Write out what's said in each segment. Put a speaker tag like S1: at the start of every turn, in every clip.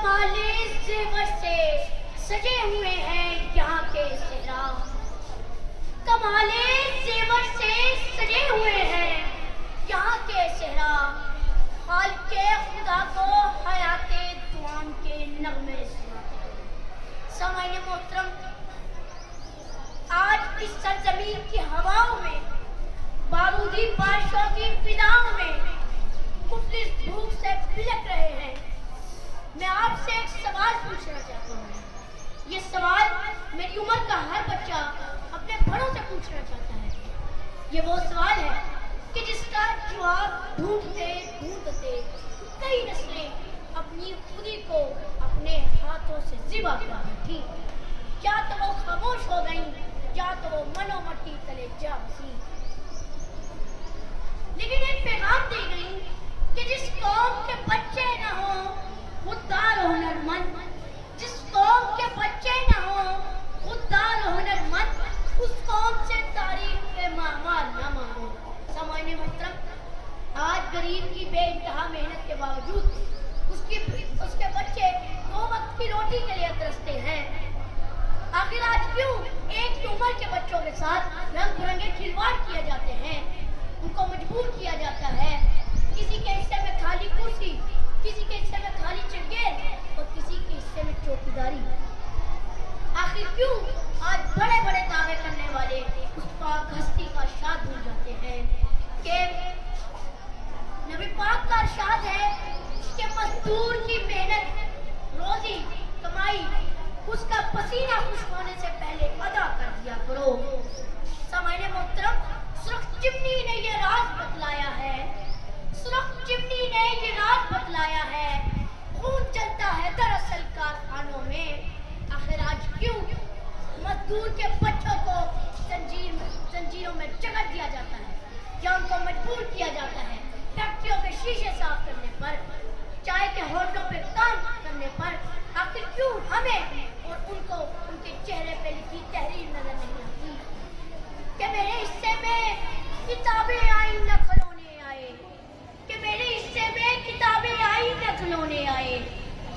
S1: کمالِ زیور سے سجے ہوئے ہیں یہاں کے صحرا، کمالِ زیور سے سجے ہوئے ہیں یہاں کے صحرا، خالق خدا کو حیات دوام کے نغمے سناتے ہیں۔ سامعین محترم، آج اس سرزمین کی ہواؤں میں، بارودی بارشوں کی فضاؤں میں مفلس بھوک سے بلک رہے ہیں۔ میں آپ سے ایک سوال پوچھنا چاہتا ہوں۔ یہ سوال میری عمر کا ہر بچہ اپنے بڑوں سے پوچھنا چاہتا ہے۔ یہ وہ سوال ہے کہ جس کا جواب ڈھونڈتے ڈھونڈتے کئی نسلیں اپنی خودی کو اپنے ہاتھوں سے ذبح کر بیٹھی، یا تو وہ خاموش ہو گئیں یا تو وہ منو مٹی تلے جا بسی، لیکن ایک پیغام دی گئی کہ جس قوم کے بچے نہ ہوں خوددار و ہنرمند، جس قوم کے بچے نہ ہوں خوددار و ہنرمند، اس قوم سے تعریف کے معمار نہ مانگو۔ سامعین محترم، آج غریب کی بے انتہا محنت کے باوجود اس کے بچے 2 وقت کی روٹی کے لیے ترستے ہیں۔ آخر آج کیوں ایک عمر کے بچوں کے ساتھ رنگ برنگے کھلواڑ کیے جاتے ہیں؟ ان کو مجبور کیا جاتا ہے، کسی کے حصے میں خالی کرسی، کسی کے حصے میں خالی چنگیز اور کسی کے حصے میں چوکیداری۔ آخر کیوں آج بڑے بڑے دعوے کرنے والے اس پاک ہستی کا ارشاد بھول جاتے ہیں کہ نبی پاک کا ارشاد ہے کہ مزدور کی محنت، روزی کمائی، اس کا پسینہ خشک ہونے سے پہلے ادا کر دیا کرو۔ سامعین محترم، سرخ چمنی نے یہ راز بتلایا ہے، سرخ چمنی نے یہ راز بتلایا ہے، خون چلتا ہے دراصل کارخانوں میں۔ آخر آج کیوں مزدور کے بچوں کو زنجیروں میں جکڑ دیا جاتا ہے یا ان کو مجبور کیا جاتا ہے فیکٹریوں کے شیشے صاف کرنے پر، چائے کے ہوٹلوں پہ کام کرنے پر؟ آخر کیوں ہمیں اور ان کو ان کے چہرے پہ لکھی تحریر نظر نہیں آتی کہ میرے حصے میں کتابیں آئیں نہ کھلونے آئے، کہ میرے حصے میں کتابیں آئیں نہ کھلونے آئے،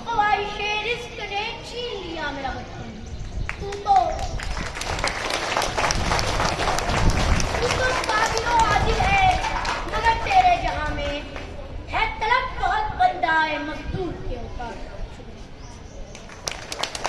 S1: خواہش رزق نے چھین لیا میرا بچپن۔ تو قادر و عادل ہے مگر تیرے جہاں میں ہے طلب بہت بندہ ہے مزدور کے اوپر۔